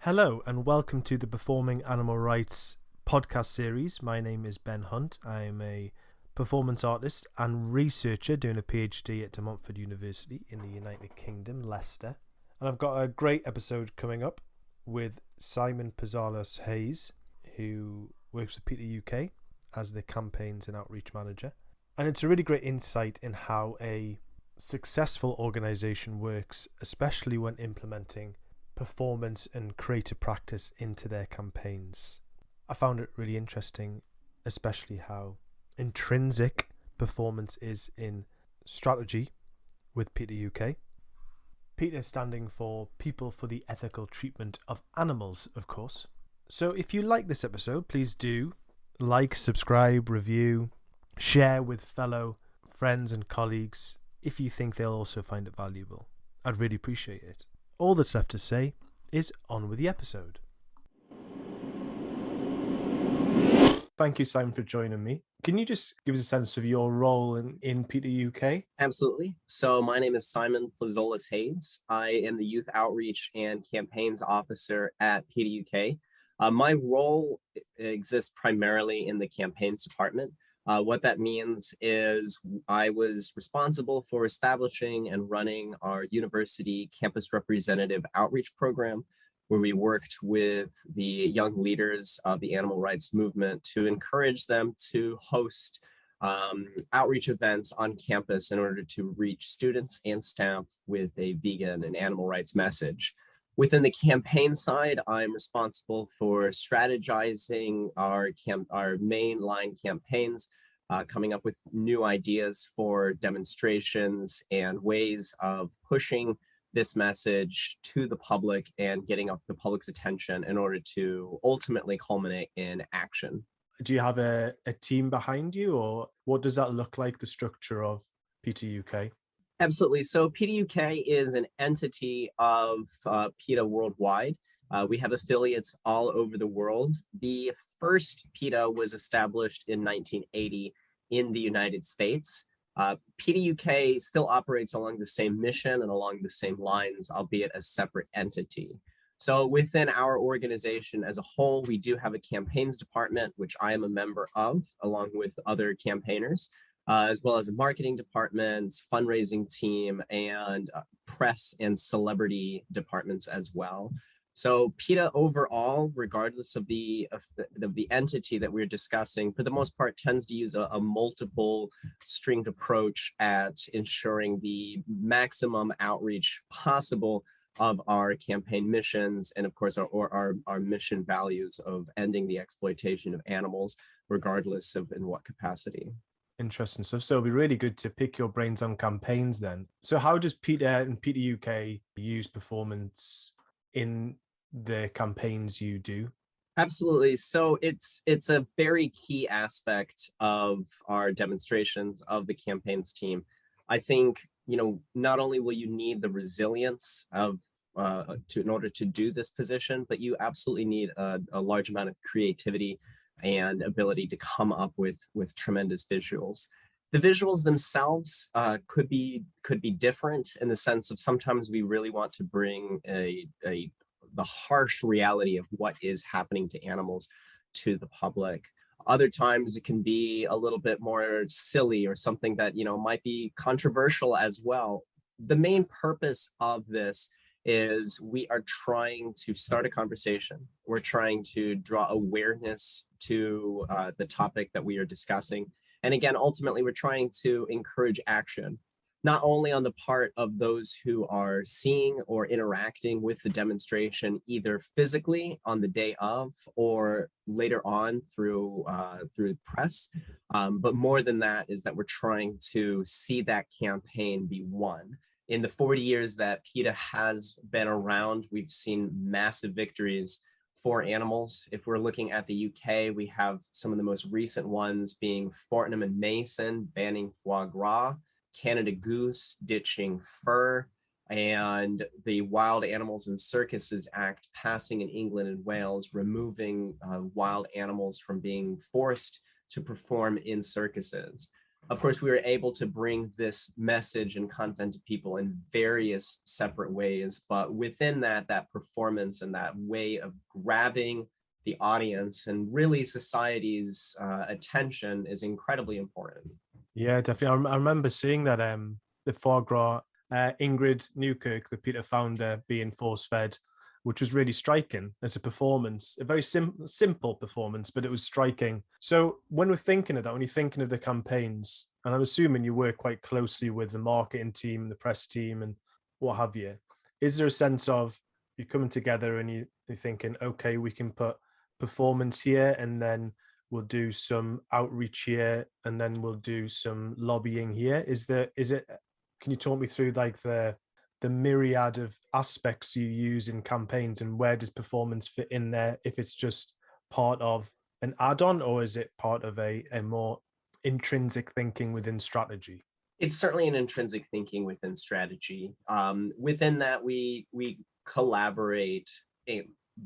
Hello and welcome to the Performing Animal Rights podcast series. My name is Ben Hunt. I am a performance artist and researcher doing a PhD at De Montfort University in the United Kingdom, Leicester. And I've got a great episode coming up with Simon Plazolles-Hayes, who works for PETA UK as the campaigns and outreach manager. And it's a really great insight in how a successful organisation works, especially when implementing performance and creative practice into their campaigns. I found it really interesting, especially how intrinsic performance is in strategy with PETA UK. PETA standing for People for the Ethical Treatment of Animals, of course. So if you like this episode, please do like, subscribe, review, share with fellow friends and colleagues if you think they'll also find it valuable. I'd really appreciate it. All that's left to say is on with the episode. Thank you, Simon, for joining me. Can you just give us a sense of your role in PETA UK? Absolutely. So my name is Simon Plazolles-Hayes. I am the Youth Outreach and Campaigns Officer at PETA UK. My role exists primarily in the campaigns department. What that means is I was responsible for establishing and running our university campus representative outreach program, where we worked with the young leaders of the animal rights movement to encourage them to host outreach events on campus in order to reach students and staff with a vegan and animal rights message. Within the campaign side, I'm responsible for strategizing our mainline campaigns, coming up with new ideas for demonstrations and ways of pushing this message to the public and getting up the public's attention in order to ultimately culminate in action. Do you have a team behind you, or what does that look like, the structure of PETA UK? Absolutely. So PETA UK is an entity of PETA worldwide. We have affiliates all over the world. The first PETA was established in 1980 in the United States. PETA UK still operates along the same mission and along the same lines, albeit a separate entity. So within our organization as a whole, we do have a campaigns department, which I am a member of, along with other campaigners. As well as a marketing department, fundraising team, and press and celebrity departments as well. So PETA overall, regardless of the entity that we're discussing, for the most part, tends to use a multiple stringed approach at ensuring the maximum outreach possible of our campaign missions, and of course our mission values of ending the exploitation of animals, regardless of in what capacity. Interesting. So it'll be really good to pick your brains on campaigns then. So how does PETA and PETA UK use performance in the campaigns you do? Absolutely. So it's a very key aspect of our demonstrations of the campaigns team. I think, not only will you need the resilience of in order to do this position, but you absolutely need a large amount of creativity and ability to come up with tremendous visuals. The visuals themselves could be different in the sense of sometimes we really want to bring the harsh reality of what is happening to animals to the public. Other times it can be a little bit more silly or something that might be controversial as well. The main purpose of this is we are trying to start a conversation. We're trying to draw awareness to the topic that we are discussing. And again, ultimately, we're trying to encourage action, not only on the part of those who are seeing or interacting with the demonstration, either physically on the day of or later on through press. But more than that is that we're trying to see that campaign be won. In the 40 years that PETA has been around, we've seen massive victories for animals. If we're looking at the UK, we have some of the most recent ones being Fortnum and Mason banning foie gras, Canada Goose ditching fur, and the Wild Animals and Circuses Act passing in England and Wales, removing wild animals from being forced to perform in circuses. Of course, we were able to bring this message and content to people in various separate ways, but within that, that performance and that way of grabbing the audience and really society's attention is incredibly important. Yeah, definitely. I remember seeing that the foie gras, Ingrid Newkirk, the PETA founder, being force fed, which was really striking as a performance, a very simple performance, but it was striking. So when we're thinking of that, when you're thinking of the campaigns, and I'm assuming you work quite closely with the marketing team, the press team, and what have you, is there a sense of you're coming together and you're thinking, okay, we can put performance here, and then we'll do some outreach here, and then we'll do some lobbying here? Is it, can you talk me through like the myriad of aspects you use in campaigns, and where does performance fit in there, if it's just part of an add-on, or is it part of a more intrinsic thinking within strategy? It's certainly an intrinsic thinking within strategy. Within that, we collaborate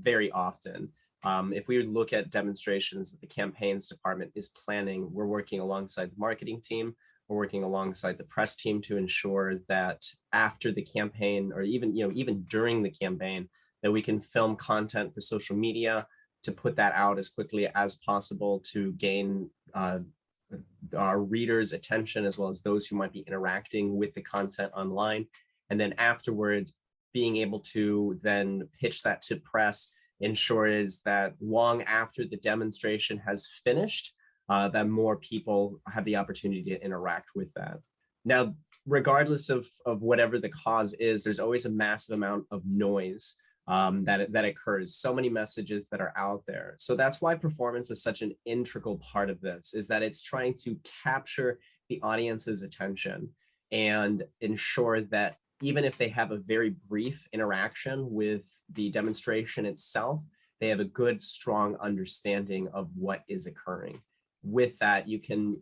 very often. If we look at demonstrations that the campaigns department is planning, we're working alongside the marketing team, we're working alongside the press team to ensure that after the campaign, or even during the campaign, that we can film content for social media to put that out as quickly as possible to gain our readers' attention, as well as those who might be interacting with the content online. And then afterwards, being able to then pitch that to press ensures that long after the demonstration has finished, that more people have the opportunity to interact with that. Now, regardless of whatever the cause is, there's always a massive amount of noise that occurs, so many messages that are out there. So that's why performance is such an integral part of this, is that it's trying to capture the audience's attention and ensure that even if they have a very brief interaction with the demonstration itself, they have a good, strong understanding of what is occurring. With that, you can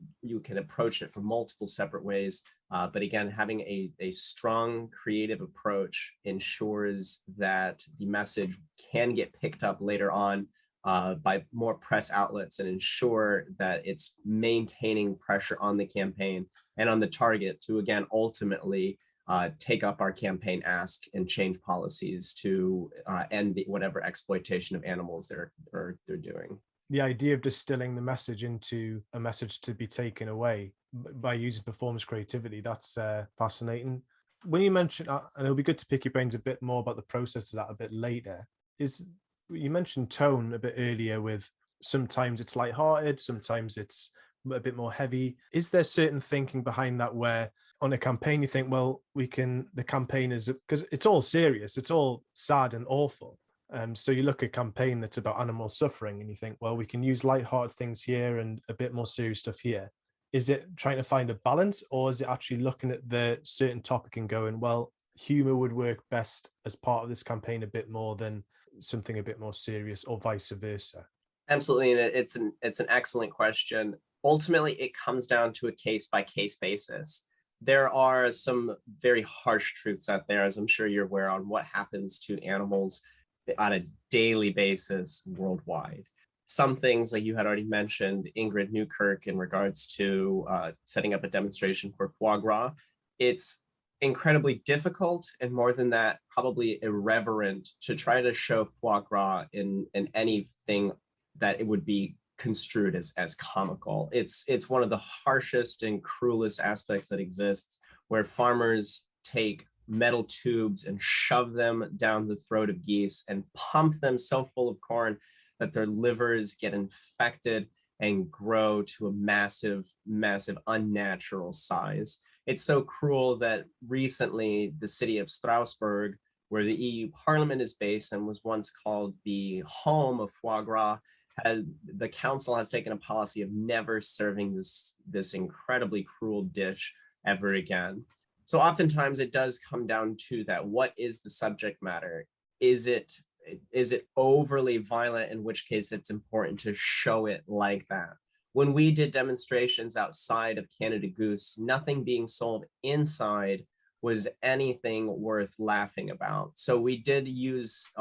approach it from multiple separate ways. But again, having a strong creative approach ensures that the message can get picked up later on by more press outlets, and ensure that it's maintaining pressure on the campaign and on the target to, again, ultimately take up our campaign ask and change policies to end whatever exploitation of animals they're doing. The idea of distilling the message into a message to be taken away by using performance creativity, that's fascinating. When you mentioned, and it'll be good to pick your brains a bit more about the process of that a bit later, is you mentioned tone a bit earlier, with sometimes it's lighthearted, sometimes it's a bit more heavy. Is there certain thinking behind that, where on a campaign you think, well, the campaign is, because it's all serious, it's all sad and awful. So you look at a campaign that's about animal suffering and you think, well, we can use lighthearted things here and a bit more serious stuff here. Is it trying to find a balance, or is it actually looking at the certain topic and going, well, humor would work best as part of this campaign a bit more than something a bit more serious, or vice versa? Absolutely, and it's an excellent question. Ultimately, it comes down to a case by case basis. There are some very harsh truths out there, as I'm sure you're aware, on what happens to animals on a daily basis worldwide. Some things, like you had already mentioned, Ingrid Newkirk, in regards to setting up a demonstration for foie gras, it's incredibly difficult, and more than that, probably irreverent to try to show foie gras in anything that it would be construed as comical. It's one of the harshest and cruelest aspects that exists, where farmers take metal tubes and shove them down the throat of geese and pump them so full of corn that their livers get infected and grow to a massive, massive, unnatural size. It's so cruel that recently the city of Strasbourg, where the EU Parliament is based and was once called the home of foie gras, the council has taken a policy of never serving this incredibly cruel dish ever again. So oftentimes it does come down to that. What is the subject matter? Is it overly violent, in which case it's important to show it like that? When we did demonstrations outside of Canada Goose, nothing being sold inside was anything worth laughing about. So we did use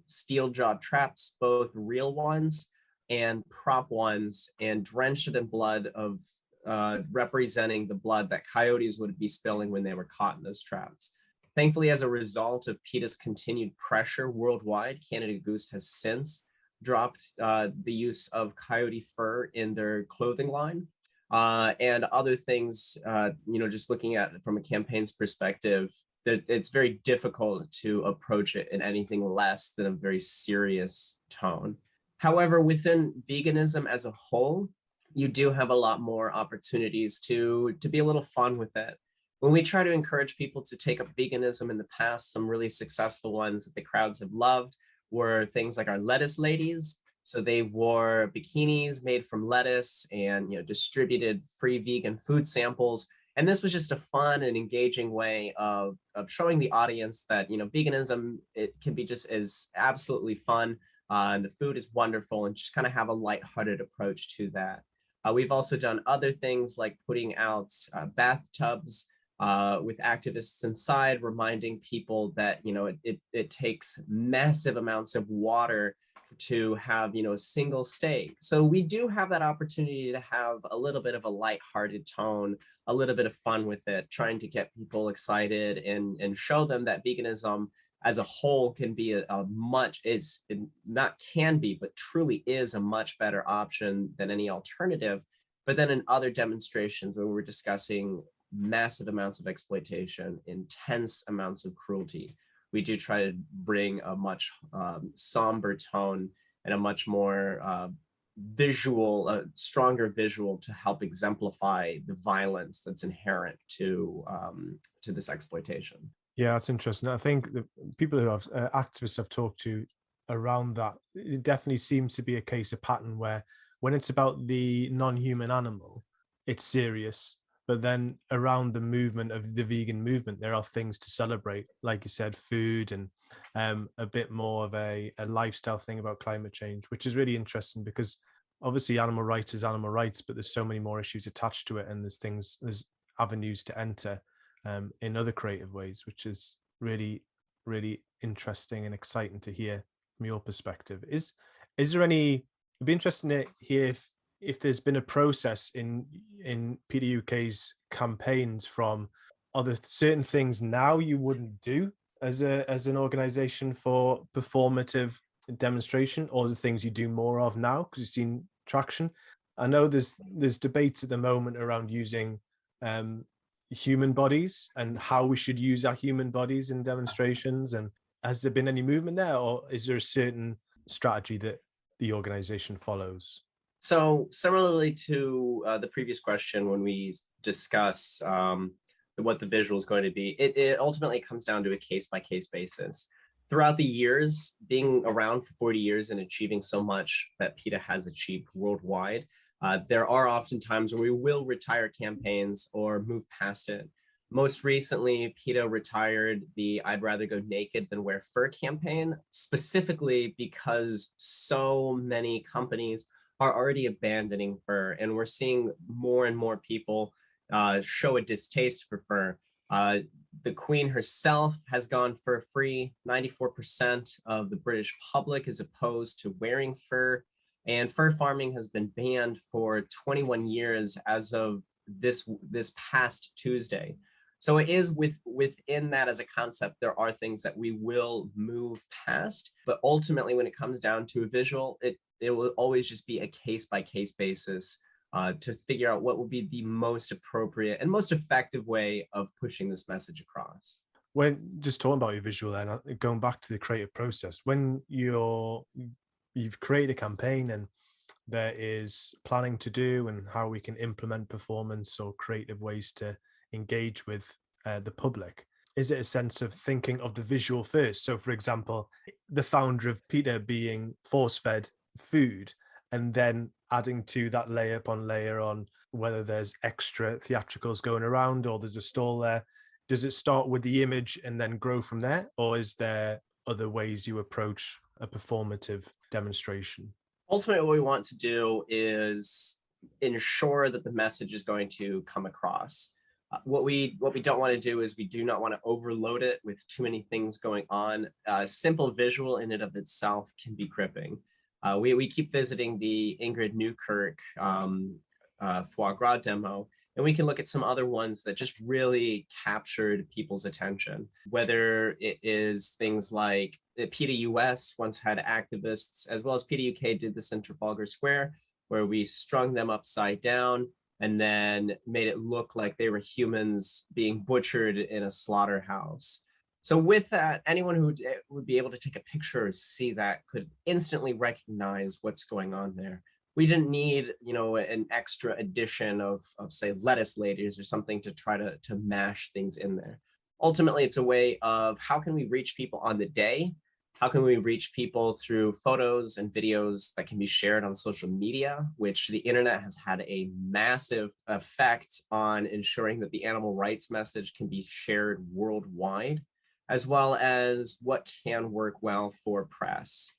steel jaw traps, both real ones and prop ones, and drenched it in blood of representing the blood that coyotes would be spilling when they were caught in those traps. Thankfully, as a result of PETA's continued pressure worldwide, Canada Goose has since dropped the use of coyote fur in their clothing line. And other things, just looking at it from a campaign's perspective, it's very difficult to approach it in anything less than a very serious tone. However, within veganism as a whole, you do have a lot more opportunities to be a little fun with it. When we try to encourage people to take up veganism in the past, some really successful ones that the crowds have loved were things like our lettuce ladies. So they wore bikinis made from lettuce and distributed free vegan food samples. And this was just a fun and engaging way of showing the audience that veganism, it can be just as absolutely fun, and the food is wonderful, and just kind of have a lighthearted approach to that. We've also done other things like putting out bathtubs with activists inside, reminding people that it takes massive amounts of water to have a single steak. So we do have that opportunity to have a little bit of a lighthearted tone, a little bit of fun with it, trying to get people excited and show them that veganism as a whole can be but truly is a much better option than any alternative. But then in other demonstrations where we're discussing massive amounts of exploitation, intense amounts of cruelty, we do try to bring a much somber tone and a much more stronger visual to help exemplify the violence that's inherent to this exploitation. Yeah, that's interesting. I think the people who have activists I've talked to around that, it definitely seems to be a case of pattern where when it's about the non-human animal, it's serious. But then around the movement of the vegan movement, there are things to celebrate, like you said, food and a bit more of a lifestyle thing about climate change, which is really interesting because obviously animal rights is animal rights, but there's so many more issues attached to it, and there's avenues to enter in other creative ways, which is really, really interesting and exciting to hear from your perspective. Is there any? It'd be interesting to hear if there's been a process in PETA UK's campaigns from other certain things now you wouldn't do as an organization for performative demonstration, or the things you do more of now because you've seen traction. I know there's debates at the moment around using human bodies and how we should use our human bodies in demonstrations, and has there been any movement there, or is there a certain strategy that the organization follows? So similarly to the previous question, when we discuss what the visual is going to be, it ultimately comes down to a case-by-case basis. Throughout the years, being around for 40 years and achieving so much that PETA has achieved worldwide, there are often times where we will retire campaigns or move past it. Most recently, PETA retired the I'd rather go naked than wear fur campaign, specifically because so many companies are already abandoning fur, and we're seeing more and more people show a distaste for fur. The Queen herself has gone fur free. 94% of the British public is opposed to wearing fur, and fur farming has been banned for 21 years as of this past Tuesday. So it is within that as a concept, there are things that we will move past, but ultimately when it comes down to a visual, it will always just be a case-by-case basis to figure out what will be the most appropriate and most effective way of pushing this message across. When just talking about your visual, then going back to the creative process, when you've created a campaign and there is planning to do and how we can implement performance or creative ways to engage with the public, is it a sense of thinking of the visual first? So for example, the founder of PETA being force-fed food and then adding to that layer upon layer on whether there's extra theatricals going around or there's a stall there. Does it start with the image and then grow from there, or is there other ways you approach a performative demonstration? Ultimately, what we want to do is ensure that the message is going to come across. What we don't want to do is we do not want to overload it with too many things going on. Simple visual in and of itself can be gripping. We keep visiting the Ingrid Newkirk foie gras demo. And we can look at some other ones that just really captured people's attention, whether it is things like the PETA US once had activists, as well as PETA UK did this in Trafalgar Square, where we strung them upside down and then made it look like they were humans being butchered in a slaughterhouse. So with that, anyone who would be able to take a picture or see that could instantly recognize what's going on there. We didn't need, an extra addition of say lettuce ladies or something to try to mash things in there. Ultimately, it's a way of how can we reach people on the day? How can we reach people through photos and videos that can be shared on social media, which the internet has had a massive effect on ensuring that the animal rights message can be shared worldwide, as well as what can work well for press.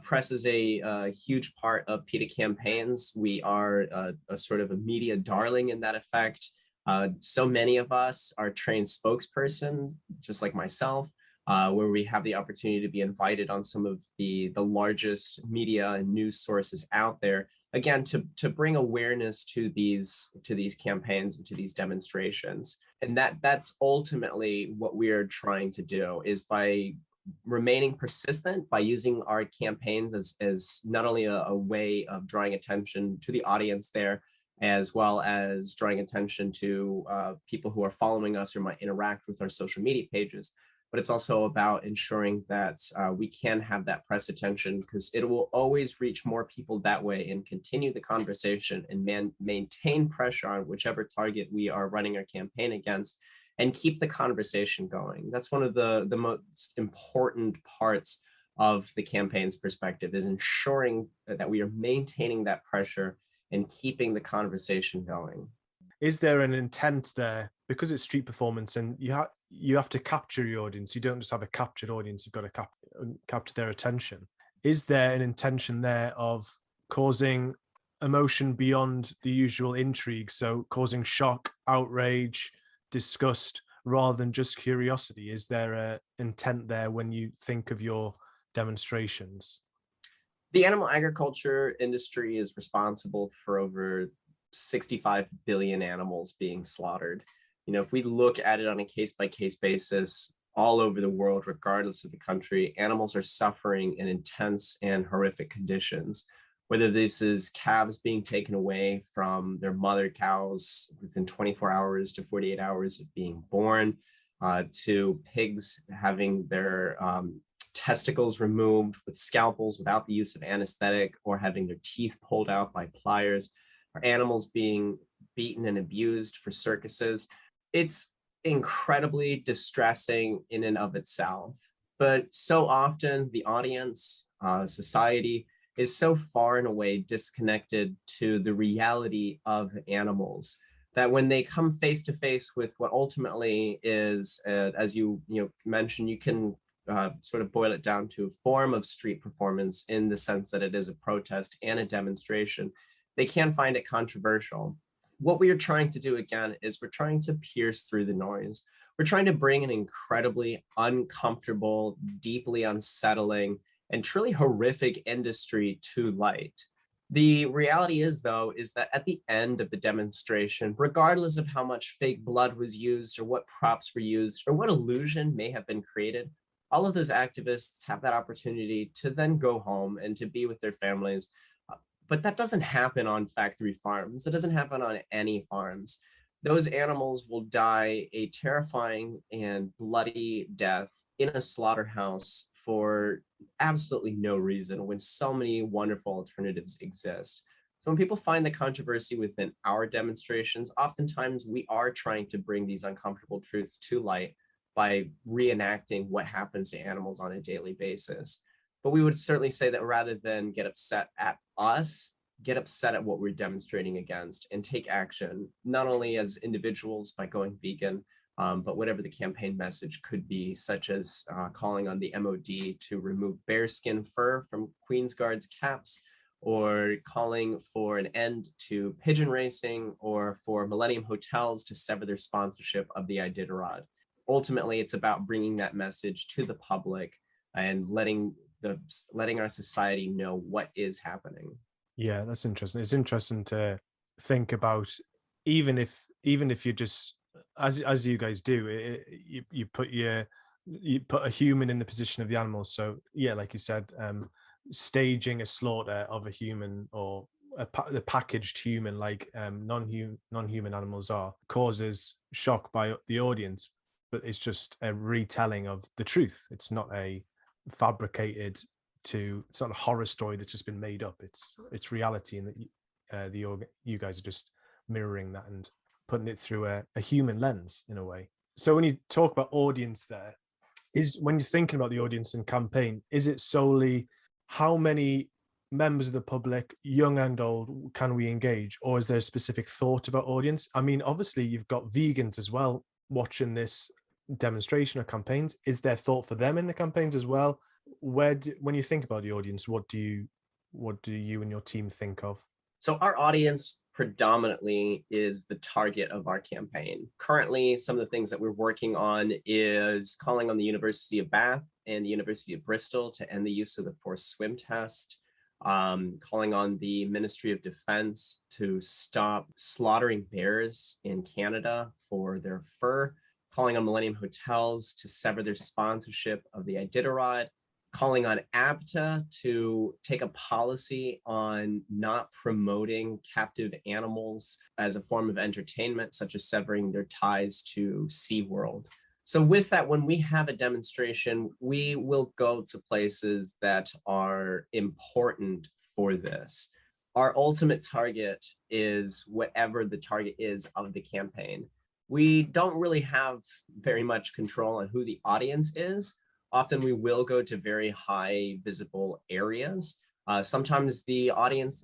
Press is a huge part of PETA campaigns. We are a sort of a media darling in that effect. So many of us are trained spokespersons, just like myself, where we have the opportunity to be invited on some of the largest media and news sources out there, again, to bring awareness to these campaigns and to these demonstrations. And that's ultimately what we are trying to do, is by remaining persistent, by using our campaigns as not only a way of drawing attention to the audience there, as well as drawing attention to people who are following us or might interact with our social media pages, but it's also about ensuring that we can have that press attention, because it will always reach more people that way and continue the conversation and maintain pressure on whichever target we are running our campaign against, and keep the conversation going. That's one of the most important parts of the campaign's perspective, is ensuring that we are maintaining that pressure and keeping the conversation going. Is there an intent there, because it's street performance and you have to capture your audience? You don't just have a captured audience, you've got to capture their attention. Is there an intention there of causing emotion beyond the usual intrigue, so causing shock, outrage, disgust, rather than just curiosity? Is there an intent there when you think of your demonstrations? The animal agriculture industry is responsible for over 65 billion animals being slaughtered. If we look at it on a case-by-case basis, all over the world, regardless of the country, animals are suffering in intense and horrific conditions. Whether this is calves being taken away from their mother cows within 24 hours to 48 hours of being born, to pigs having their testicles removed with scalpels without the use of anesthetic, or having their teeth pulled out by pliers, or animals being beaten and abused for circuses. It's incredibly distressing in and of itself. But so often the audience, society, is so far and away disconnected to the reality of animals that when they come face to face with what ultimately is, as you mentioned, you can sort of boil it down to a form of street performance, in the sense that it is a protest and a demonstration, they can find it controversial. What we are trying to do, again, is we're trying to pierce through the noise. We're trying to bring an incredibly uncomfortable, deeply unsettling, and truly horrific industry to light. The reality is, though, is that at the end of the demonstration, regardless of how much fake blood was used, or what props were used, or what illusion may have been created, all of those activists have that opportunity to then go home and to be with their families. But that doesn't happen on factory farms. It doesn't happen on any farms. Those animals will die a terrifying and bloody death in a slaughterhouse for absolutely no reason, when so many wonderful alternatives exist. So when people find the controversy within our demonstrations, oftentimes we are trying to bring these uncomfortable truths to light by reenacting what happens to animals on a daily basis. But we would certainly say that rather than get upset at us, get upset at what we're demonstrating against, and take action, not only as individuals by going vegan, but whatever the campaign message could be, such as calling on the MOD to remove bearskin fur from Queen's Guards caps, or calling for an end to pigeon racing, or for Millennium Hotels to sever their sponsorship of the Iditarod. Ultimately, it's about bringing that message to the public and letting our society know what is happening. Yeah, that's interesting. It's interesting to think about, even if you're just, as you guys do, you put a human in the position of the animal. So yeah, like you said, staging a slaughter of a human, or the packaged human, like non-human animals are, causes shock by the audience, but it's just a retelling of the truth. It's not a fabricated it's not a horror story that's just been made up. It's reality, and that you guys are just mirroring that and putting it through a human lens in a way. So when you talk about audience, there is, when you're thinking about the audience and campaign, is it solely how many members of the public, young and old, can we engage, or is there a specific thought about audience? I mean, obviously you've got vegans as well watching this demonstration or campaigns. Is there thought for them in the campaigns as well? When you think about the audience, what do you and your team think of? So our audience predominantly is the target of our campaign. Currently, some of the things that we're working on is calling on the University of Bath and the University of Bristol to end the use of the forced swim test, calling on the Ministry of Defense to stop slaughtering bears in Canada for their fur, calling on Millennium Hotels to sever their sponsorship of the Iditarod, calling on APTA to take a policy on not promoting captive animals as a form of entertainment, such as severing their ties to SeaWorld. So with that, when we have a demonstration, we will go to places that are important for this. Our ultimate target is whatever the target is of the campaign. We don't really have very much control on who the audience is. Often we will go to very high visible areas. Sometimes the audience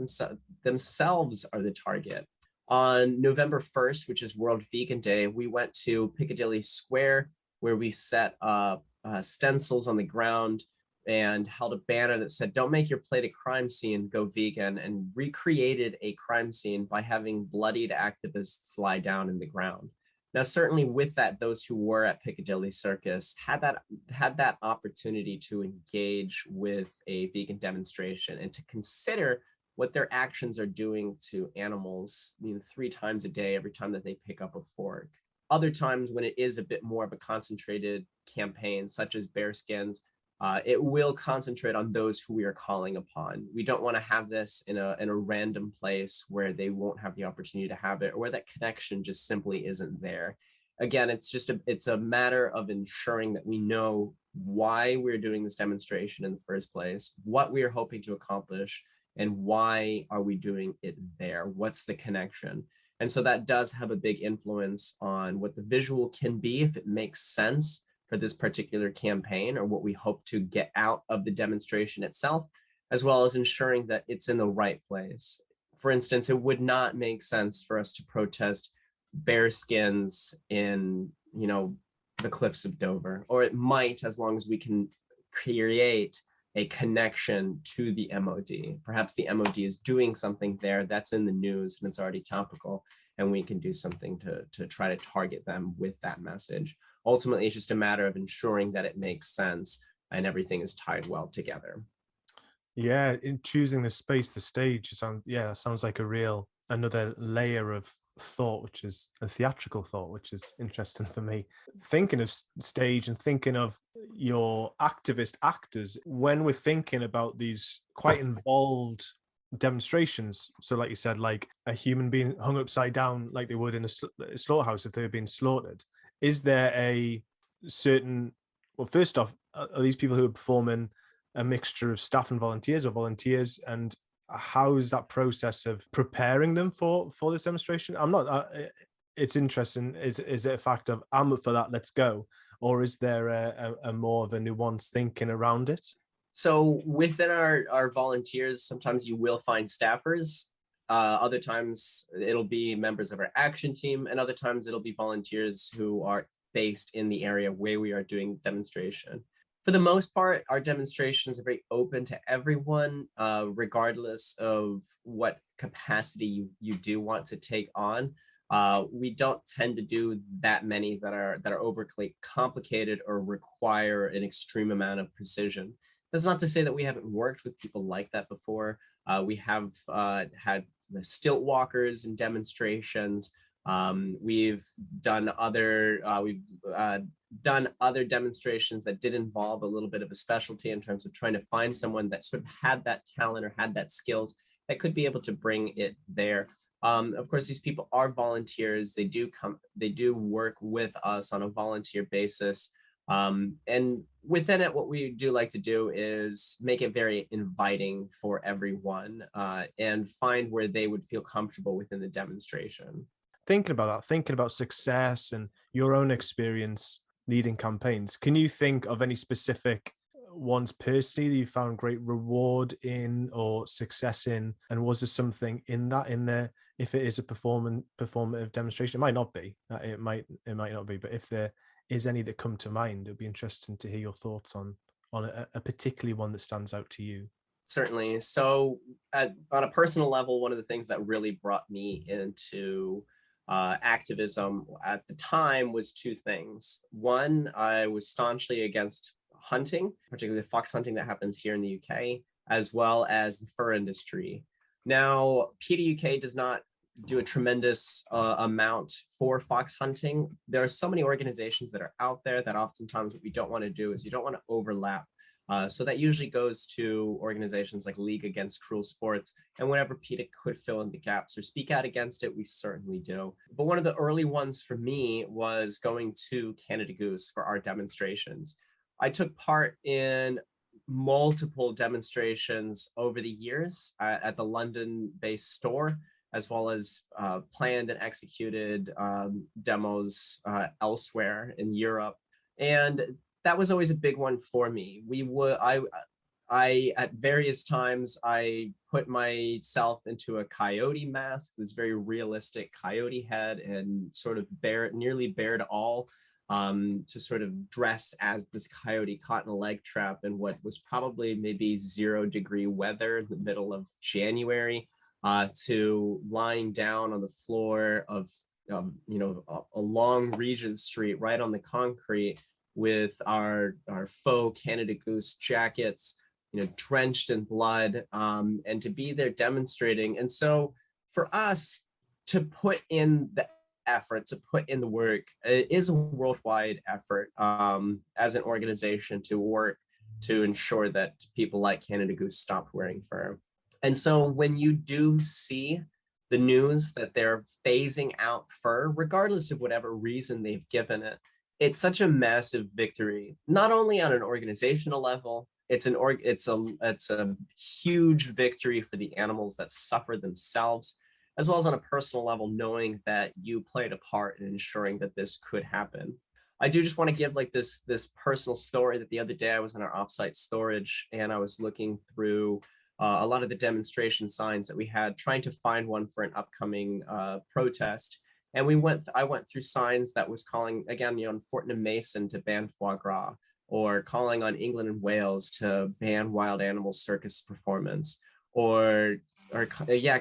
themselves are the target. On November 1st, which is World Vegan Day, we went to Piccadilly Square, where we set up stencils on the ground and held a banner that said, "Don't make your plate a crime scene, go vegan," and recreated a crime scene by having bloodied activists lie down in the ground. Now, certainly with that, those who were at Piccadilly Circus had that opportunity to engage with a vegan demonstration and to consider what their actions are doing to animals, 3 times a day, every time that they pick up a fork. Other times, when it is a bit more of a concentrated campaign, such as bear skins, it will concentrate on those who we are calling upon. We don't want to have this in a random place where they won't have the opportunity to have it, or where that connection just simply isn't there. Again, it's a matter of ensuring that we know why we're doing this demonstration in the first place, what we are hoping to accomplish, and why are we doing it there? What's the connection? And so that does have a big influence on what the visual can be, if it makes sense for this particular campaign, or what we hope to get out of the demonstration itself, as well as ensuring that it's in the right place. For instance, it would not make sense for us to protest bear skins in, the cliffs of Dover, or it might, as long as we can create a connection to the MOD. Perhaps the MOD is doing something there that's in the news and it's already topical, and we can do something to try to target them with that message. Ultimately, it's just a matter of ensuring that it makes sense and everything is tied well together. Yeah, in choosing the space, the stage, sounds like another layer of thought, which is a theatrical thought, which is interesting for me. Thinking of stage and thinking of your activist actors when we're thinking about these quite involved demonstrations. So like you said, like a human being hung upside down like they would in a slaughterhouse if they were being slaughtered. Is there a certain, well, first off, are these people who are performing a mixture of staff and volunteers, or volunteers, and how is that process of preparing them for this demonstration? I'm not it's interesting. Is it a fact of, I'm up for that, let's go, or is there a more of a nuanced thinking around it? So within our volunteers, sometimes you will find staffers. Other times it'll be members of our action team, and other times it'll be volunteers who are based in the area where we are doing demonstration. For the most part, our demonstrations are very open to everyone, regardless of what capacity you do want to take on. We don't tend to do that many that are overly complicated or require an extreme amount of precision. That's not to say that we haven't worked with people like that before. We have had the stilt walkers and demonstrations. We've done other demonstrations that did involve a little bit of a specialty in terms of trying to find someone that sort of had that talent or had that skills that could be able to bring it there. Of course, these people are volunteers. They do work with us on a volunteer basis. And within it, what we do like to do is make it very inviting for everyone, and find where they would feel comfortable within the demonstration. Thinking about that, thinking about success and your own experience leading campaigns, can you think of any specific ones personally that you found great reward in or success in? And was there something in there? If it is a performative demonstration, it might not be. It might not be. But if there is any that come to mind, it'd be interesting to hear your thoughts on a particularly one that stands out to you. Certainly. So, on a personal level, one of the things that really brought me into activism at the time was two things. One, I was staunchly against hunting, particularly fox hunting that happens here in the UK, as well as the fur industry. Now, PETA UK does not do a tremendous amount for fox hunting. There are so many organizations that are out there that oftentimes what we don't want to do is you don't want to overlap. So that usually goes to organizations like League Against Cruel Sports. And whenever PETA could fill in the gaps or speak out against it, we certainly do. But one of the early ones for me was going to Canada Goose for our demonstrations. I took part in multiple demonstrations over the years at the London-based store, as well as planned and executed demos elsewhere in Europe. And that was always a big one for me. I at various times I put myself into a coyote mask, this very realistic coyote head, and sort of nearly bared all, to sort of dress as this coyote caught in a leg trap in what was probably maybe 0-degree weather in the middle of January, to lying down on the floor of a long Regent Street right on the concrete with our faux Canada Goose jackets, drenched in blood, and to be there demonstrating. And so for us to put in the effort, to put in the work, it is a worldwide effort, as an organization to work to ensure that people like Canada Goose stop wearing fur. And so when you do see the news that they're phasing out fur, regardless of whatever reason they've given it, it's such a massive victory, not only on an organizational level, it's a huge victory for the animals that suffer themselves, as well as on a personal level, knowing that you played a part in ensuring that this could happen. I do just want to give like this personal story that the other day I was in our offsite storage and I was looking through a lot of the demonstration signs that we had, trying to find one for an upcoming protest. And I went through signs that was calling, again, on Fortnum Mason to ban foie gras, or calling on England and Wales to ban wild animal circus performance, or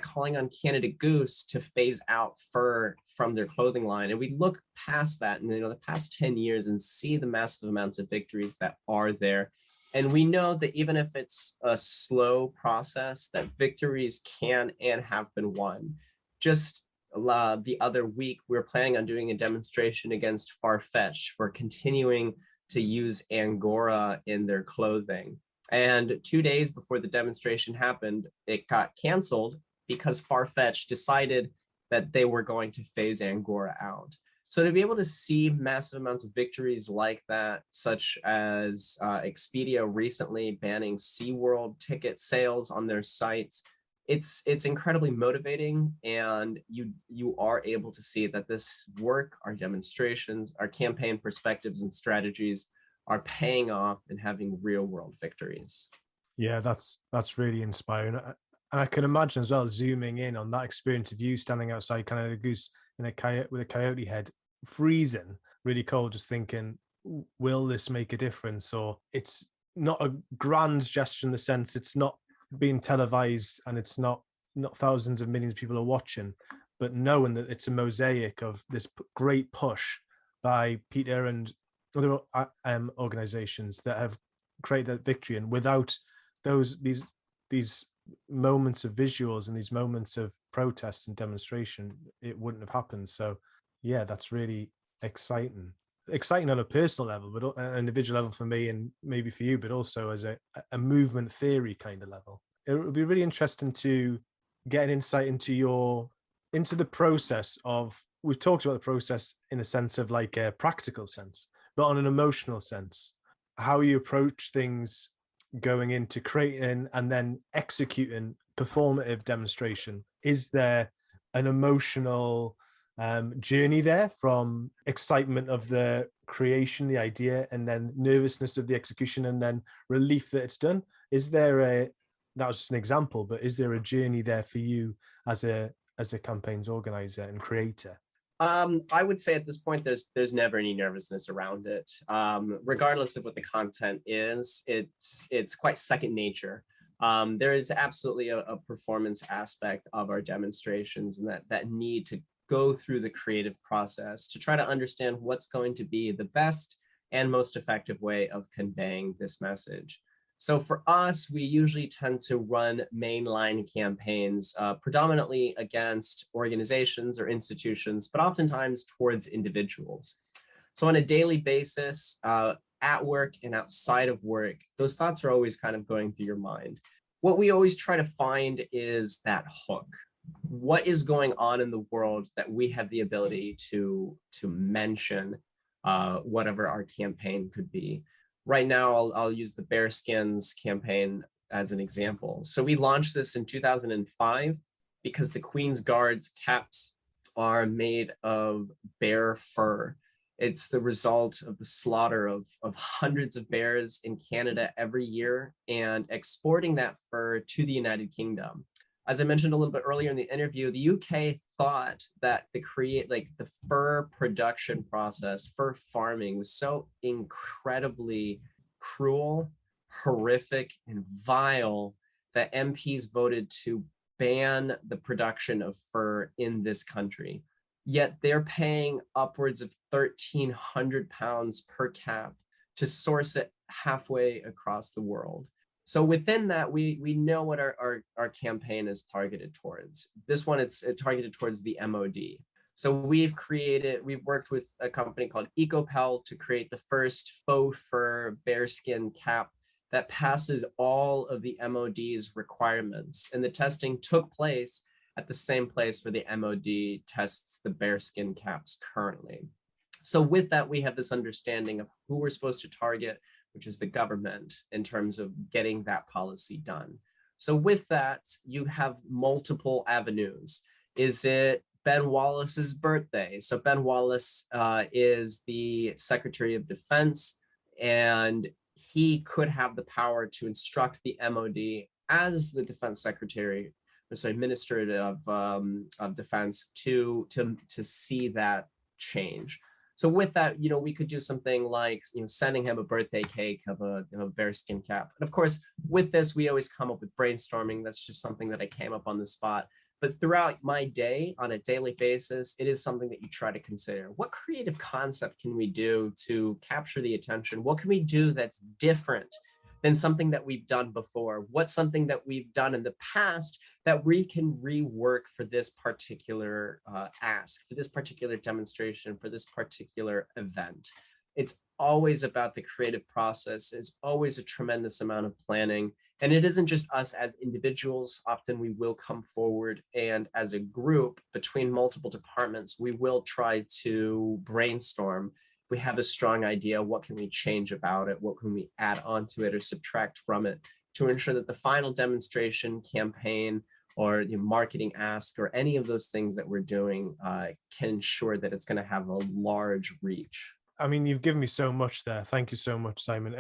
calling on Canada Goose to phase out fur from their clothing line. And we look past that and the past 10 years and see the massive amounts of victories that are there. And we know that even if it's a slow process, that victories can and have been won. Just the other week, we were planning on doing a demonstration against Farfetch for continuing to use Angora in their clothing. And 2 days before the demonstration happened, it got canceled because Farfetch decided that they were going to phase Angora out. So to be able to see massive amounts of victories like that, such as Expedia recently banning SeaWorld ticket sales on their sites, it's incredibly motivating, and you are able to see that this work, our demonstrations, our campaign perspectives and strategies are paying off and having real world victories. Yeah, that's really inspiring. And I can imagine as well, zooming in on that experience of you standing outside Canada Goose in with a coyote head, freezing, really cold, just thinking, will this make a difference? Or it's not a grand gesture in the sense it's not being televised and it's not thousands of millions of people are watching, but knowing that it's a mosaic of this great push by PETA and other organizations that have create that victory. And without these moments of visuals and these moments of protest and demonstration, it wouldn't have happened. So yeah, that's really exciting on a personal level, but an individual level for me and maybe for you, but also as a movement theory kind of level. It would be really interesting to get an insight into the process of, we've talked about the process in a sense of like a practical sense, but on an emotional sense, how you approach things going into creating and then executing performative demonstration. Is there an emotional journey there from excitement of the creation, the idea, and then nervousness of the execution, and then relief that it's done? Is there that was just an example, but is there a journey there for you as a campaigns organizer and creator? I would say at this point, there's never any nervousness around it. Regardless of what the content is, it's quite second nature. There is absolutely a performance aspect of our demonstrations, and that need to go through the creative process to try to understand what's going to be the best and most effective way of conveying this message. So for us, we usually tend to run mainline campaigns predominantly against organizations or institutions, but oftentimes towards individuals. So on a daily basis, at work and outside of work, those thoughts are always kind of going through your mind. What we always try to find is that hook. What is going on in the world that we have the ability to mention whatever our campaign could be? Right now, I'll use the Bearskins campaign as an example. So we launched this in 2005 because the Queen's Guard's caps are made of bear fur. It's the result of the slaughter of hundreds of bears in Canada every year and exporting that fur to the United Kingdom. As I mentioned a little bit earlier in the interview, the UK thought that the fur production process, fur farming, was so incredibly cruel, horrific, and vile that MPs voted to ban the production of fur in this country. Yet they're paying upwards of £1,300 per cap to source it halfway across the world. So within that, we know what our campaign is targeted towards. This one, it's targeted towards the MOD. So we've worked with a company called EcoPel to create the first faux fur bearskin cap that passes all of the MOD's requirements. And the testing took place at the same place where the MOD tests the bearskin caps currently. So with that, we have this understanding of who we're supposed to target, which is the government, in terms of getting that policy done. So with that, you have multiple avenues. Is it Ben Wallace's birthday? So Ben Wallace is the Secretary of Defense, and he could have the power to instruct the MOD as the Defense Secretary, sorry, Minister of Defense, to see that change. So with that, we could do something like, sending him a birthday cake of a bearskin cap. And of course, with this, we always come up with brainstorming. That's just something that I came up on the spot. But throughout my day, on a daily basis, it is something that you try to consider. What creative concept can we do to capture the attention? What can we do that's different than something that we've done before? What's something that we've done in the past that we can rework for this particular ask, for this particular demonstration, for this particular event? It's always about the creative process. It's always a tremendous amount of planning. And it isn't just us as individuals. Often we will come forward, and as a group between multiple departments, we will try to brainstorm. We have a strong idea, what can we change about it? What can we add onto it or subtract from it to ensure that the final demonstration, campaign, or marketing ask, or any of those things that we're doing can ensure that it's going to have a large reach. I mean, you've given me so much there. Thank you so much, Simon.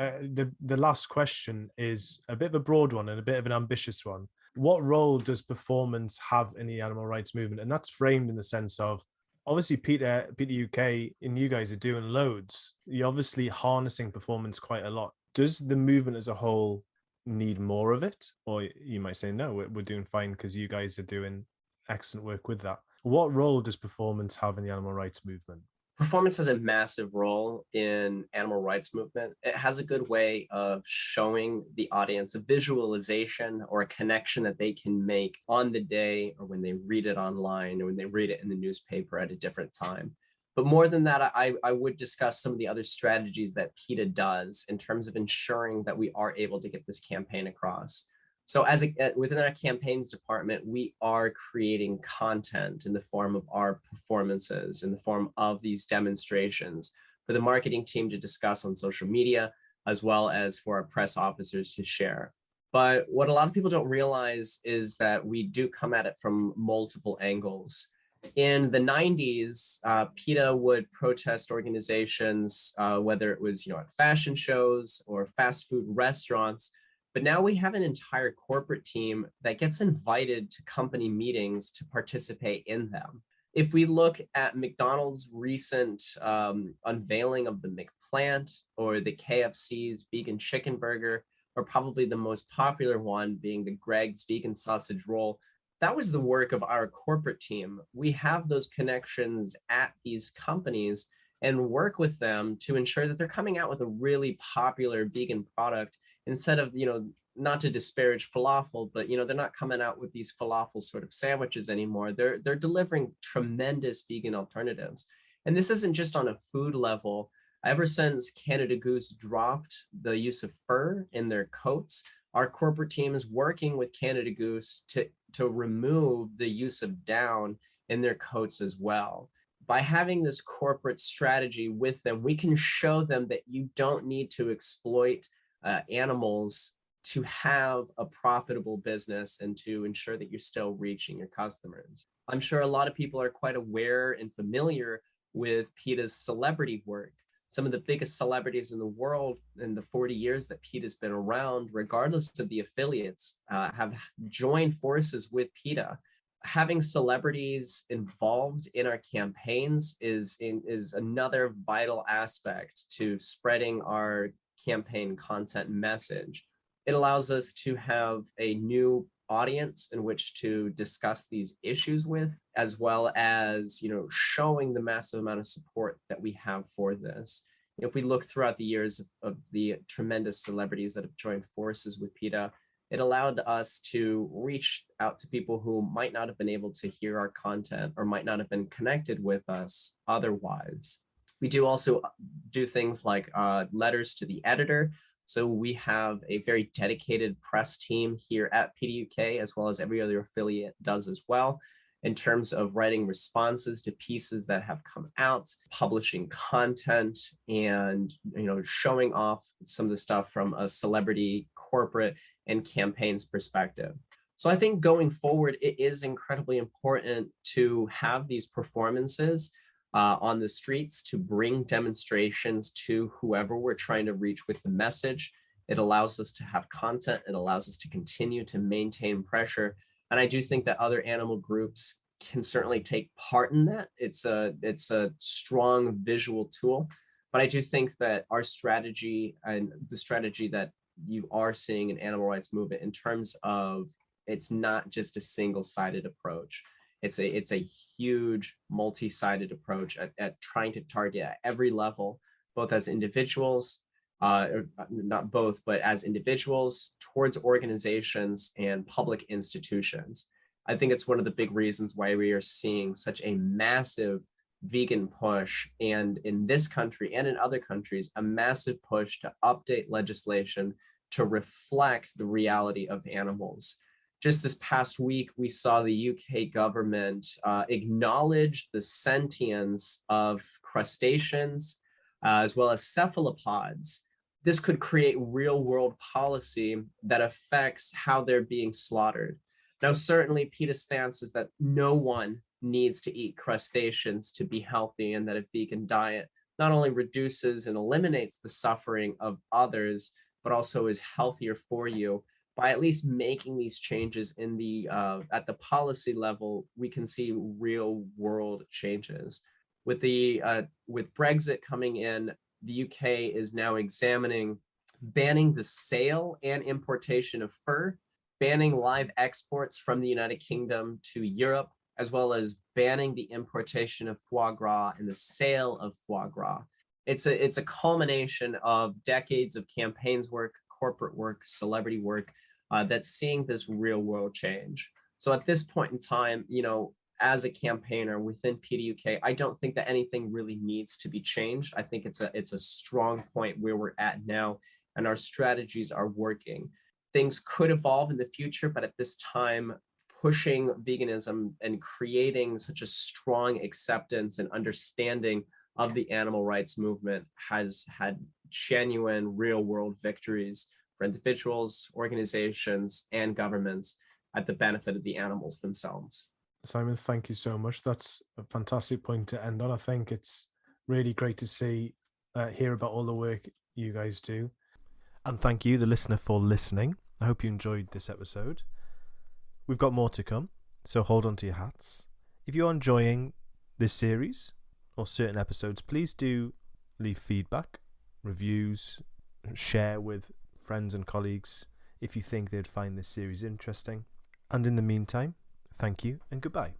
The last question is a bit of a broad one and a bit of an ambitious one. What role does performance have in the animal rights movement? And that's framed in the sense of, obviously, PETA UK, and you guys are doing loads. You're obviously harnessing performance quite a lot. Does the movement as a whole need more of it? Or you might say, no, we're doing fine because you guys are doing excellent work with that. What role does performance have in the animal rights movement? Performance has a massive role in animal rights movement. It has a good way of showing the audience a visualization or a connection that they can make on the day, or when they read it online, or when they read it in the newspaper at a different time. But more than that, I would discuss some of the other strategies that PETA does in terms of ensuring that we are able to get this campaign across. So within our campaigns department, we are creating content in the form of our performances, in the form of these demonstrations for the marketing team to discuss on social media, as well as for our press officers to share. But what a lot of people don't realize is that we do come at it from multiple angles. In the 90s, PETA would protest organizations, whether it was at fashion shows or fast food restaurants. But now we have an entire corporate team that gets invited to company meetings to participate in them. If we look at McDonald's recent unveiling of the McPlant, or the KFC's vegan chicken burger, or probably the most popular one being the Greg's vegan sausage roll, that was the work of our corporate team. We have those connections at these companies and work with them to ensure that they're coming out with a really popular vegan product, instead of, not to disparage falafel, but they're not coming out with these falafel sort of sandwiches anymore. They're delivering tremendous vegan alternatives. And this isn't just on a food level. Ever since Canada Goose dropped the use of fur in their coats, our corporate team is working with Canada Goose to remove the use of down in their coats as well. By having this corporate strategy with them, we can show them that you don't need to exploit animals to have a profitable business and to ensure that you're still reaching your customers. I'm sure a lot of people are quite aware and familiar with PETA's celebrity work. Some of the biggest celebrities in the world in the 40 years that PETA's been around, regardless of the affiliates, have joined forces with PETA. Having celebrities involved in our campaigns is another vital aspect to spreading our campaign content message. It allows us to have a new audience in which to discuss these issues with, as well as showing the massive amount of support that we have for this. If we look throughout the years of the tremendous celebrities that have joined forces with PETA, it allowed us to reach out to people who might not have been able to hear our content or might not have been connected with us otherwise. We do also do things like letters to the editor. So we have a very dedicated press team here at PETA UK, as well as every other affiliate does as well, in terms of writing responses to pieces that have come out, publishing content, and showing off some of the stuff from a celebrity, corporate, and campaigns perspective. So I think going forward, it is incredibly important to have these performances on the streets to bring demonstrations to whoever we're trying to reach with the message. It allows us to have content. It allows us to continue to maintain pressure. And I do think that other animal groups can certainly take part in that. It's a strong visual tool. But I do think that our strategy, and the strategy that you are seeing in animal rights movement, in terms of, it's not just a single-sided approach. It's a huge multi-sided approach at trying to target at every level, both as individuals, or not both, but as individuals, towards organizations and public institutions. I think it's one of the big reasons why we are seeing such a massive vegan push, and in this country and in other countries, a massive push to update legislation to reflect the reality of animals. Just this past week, we saw the UK government acknowledge the sentience of crustaceans, as well as cephalopods. This could create real-world policy that affects how they're being slaughtered. Now, certainly, PETA's stance is that no one needs to eat crustaceans to be healthy, and that a vegan diet not only reduces and eliminates the suffering of others, but also is healthier for you. By at least making these changes in the at the policy level, we can see real world changes. With Brexit coming in, the UK is now examining banning the sale and importation of fur, banning live exports from the United Kingdom to Europe, as well as banning the importation of foie gras and the sale of foie gras. It's a culmination of decades of campaigns work, corporate work, celebrity work, that's seeing this real world change. So at this point in time, as a campaigner within PETA UK, I don't think that anything really needs to be changed. I think it's a strong point where we're at now, and our strategies are working. Things could evolve in the future, but at this time, pushing veganism and creating such a strong acceptance and understanding of the animal rights movement has had genuine real world victories for individuals, organizations, and governments at the benefit of the animals themselves. Simon, thank you so much. That's a fantastic point to end on. I think it's really great to hear about all the work you guys do. And thank you, the listener, for listening. I hope you enjoyed this episode. We've got more to come, so hold on to your hats. If you're enjoying this series or certain episodes, please do leave feedback, reviews, share with friends and colleagues if you think they'd find this series interesting. And in the meantime, thank you and goodbye.